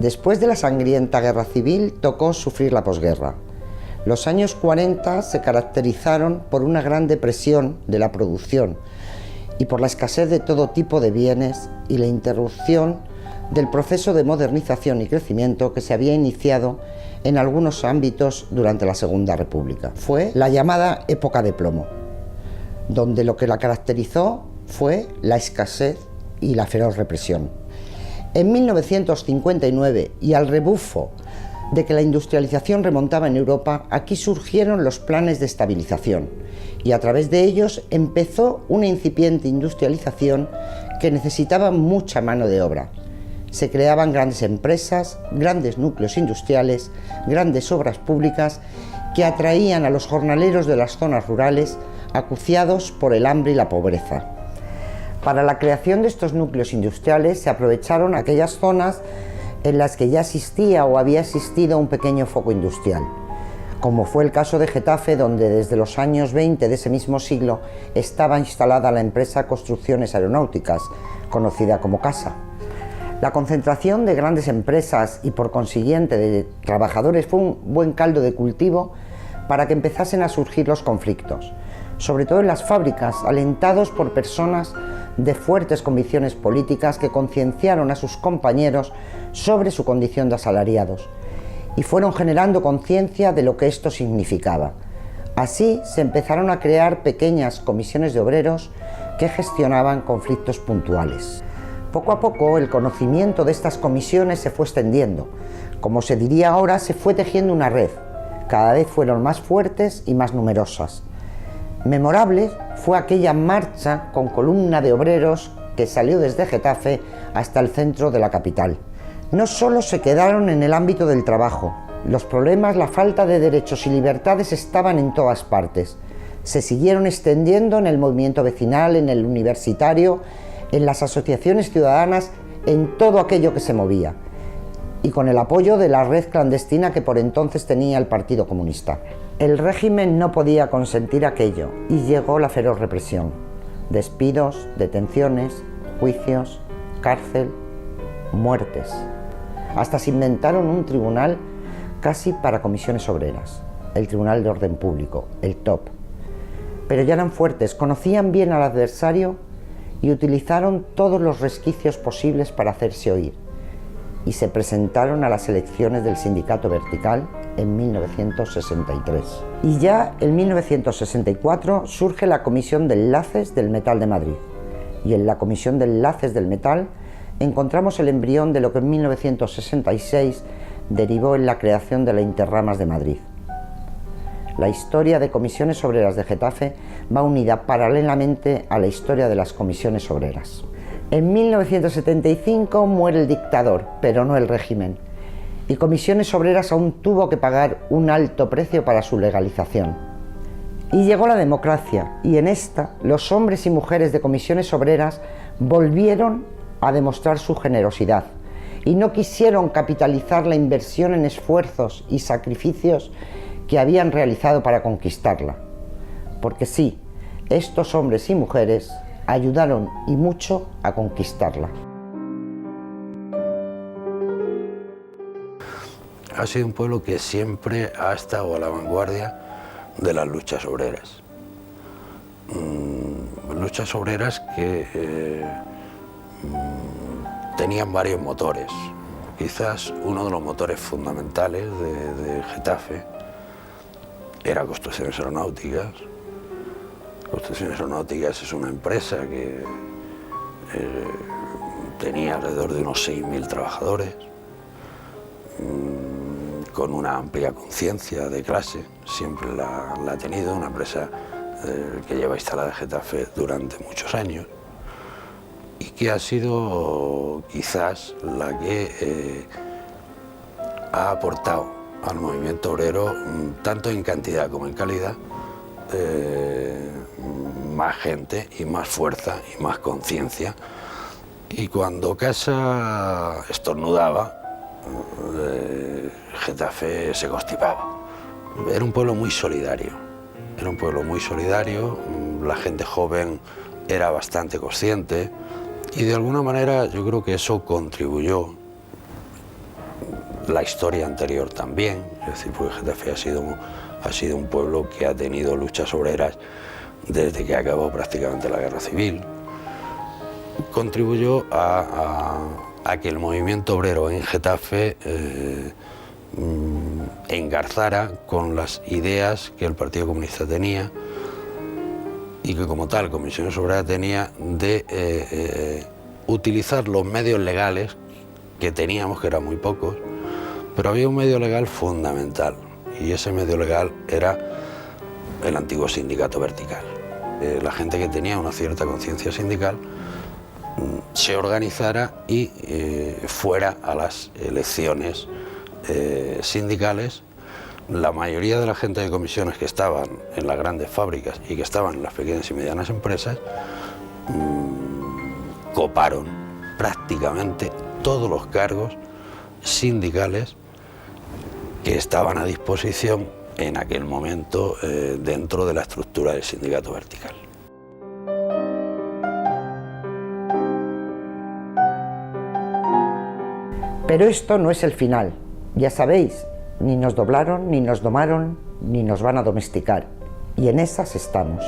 Después de la sangrienta guerra civil, tocó sufrir la posguerra. Los años 40 se caracterizaron por una gran depresión de la producción y por la escasez de todo tipo de bienes y la interrupción del proceso de modernización y crecimiento que se había iniciado en algunos ámbitos durante la Segunda República. Fue la llamada época de plomo, donde lo que la caracterizó fue la escasez y la feroz represión. En 1959, y al rebufo de que la industrialización remontaba en Europa, aquí surgieron los planes de estabilización y a través de ellos empezó una incipiente industrialización que necesitaba mucha mano de obra. Se creaban grandes empresas, grandes núcleos industriales, grandes obras públicas que atraían a los jornaleros de las zonas rurales acuciados por el hambre y la pobreza. Para la creación de estos núcleos industriales se aprovecharon aquellas zonas en las que ya existía o había existido un pequeño foco industrial, como fue el caso de Getafe, donde desde los años 20 de ese mismo siglo estaba instalada la empresa Construcciones Aeronáuticas, conocida como CASA. La concentración de grandes empresas y por consiguiente de trabajadores fue un buen caldo de cultivo para que empezasen a surgir los conflictos, sobre todo en las fábricas, alentados por personas de fuertes convicciones políticas que concienciaron a sus compañeros sobre su condición de asalariados y fueron generando conciencia de lo que esto significaba. Así se empezaron a crear pequeñas comisiones de obreros que gestionaban conflictos puntuales. Poco a poco el conocimiento de estas comisiones se fue extendiendo. Como se diría ahora, se fue tejiendo una red. Cada vez fueron más fuertes y más numerosas. Memorable fue aquella marcha con columna de obreros que salió desde Getafe hasta el centro de la capital. No solo se quedaron en el ámbito del trabajo, los problemas, la falta de derechos y libertades estaban en todas partes. Se siguieron extendiendo en el movimiento vecinal, en el universitario, en las asociaciones ciudadanas, en todo aquello que se movía, y con el apoyo de la red clandestina que por entonces tenía el Partido Comunista. El régimen no podía consentir aquello y llegó la feroz represión. Despidos, detenciones, juicios, cárcel, muertes. Hasta se inventaron un tribunal casi para comisiones obreras, el Tribunal de Orden Público, el TOP. Pero ya eran fuertes, conocían bien al adversario y utilizaron todos los resquicios posibles para hacerse oír. Y se presentaron a las elecciones del Sindicato Vertical en 1963. Y ya en 1964 surge la Comisión de Enlaces del Metal de Madrid. Y en la Comisión de Enlaces del Metal encontramos el embrión de lo que en 1966 derivó en la creación de la Interramas de Madrid. La historia de comisiones obreras de Getafe va unida paralelamente a la historia de las comisiones obreras. En 1975 muere el dictador, pero no el régimen, y Comisiones Obreras aún tuvo que pagar un alto precio para su legalización. Y llegó la democracia, y en esta los hombres y mujeres de Comisiones Obreras volvieron a demostrar su generosidad, y no quisieron capitalizar la inversión en esfuerzos y sacrificios que habían realizado para conquistarla. Porque sí, estos hombres y mujeres ayudaron y mucho a conquistarla. Ha sido un pueblo que siempre ha estado a la vanguardia de las luchas obreras. Luchas obreras que tenían varios motores. Quizás uno de los motores fundamentales de Getafe era Construcciones Aeronáuticas. Construcciones Aeronáuticas es una empresa que tenía alrededor de unos 6.000 trabajadores, con una amplia conciencia de clase, siempre la ha tenido, una empresa que lleva instalada en Getafe durante muchos años y que ha sido quizás la que ha aportado al movimiento obrero, tanto en cantidad como en calidad, más gente y más fuerza y más conciencia. Y cuando Casa estornudaba, Getafe se constipaba. Era un pueblo muy solidario, la gente joven era bastante consciente y de alguna manera yo creo que eso contribuyó la historia anterior también, es decir, porque Getafe ha sido un pueblo que ha tenido luchas obreras desde que acabó prácticamente la Guerra Civil. Contribuyó a que el movimiento obrero en Getafe engarzara con las ideas que el Partido Comunista tenía y que como tal Comisiones Obreras tenía de utilizar los medios legales que teníamos, que eran muy pocos, pero había un medio legal fundamental y ese medio legal era el antiguo sindicato vertical. La gente que tenía una cierta conciencia sindical se organizara y fuera a las elecciones sindicales. La mayoría de la gente de comisiones que estaban en las grandes fábricas y que estaban en las pequeñas y medianas empresas coparon prácticamente todos los cargos sindicales que estaban a disposición en aquel momento dentro de la estructura del sindicato vertical. Pero esto no es el final, ya sabéis, ni nos doblaron, ni nos domaron, ni nos van a domesticar, y en esas estamos.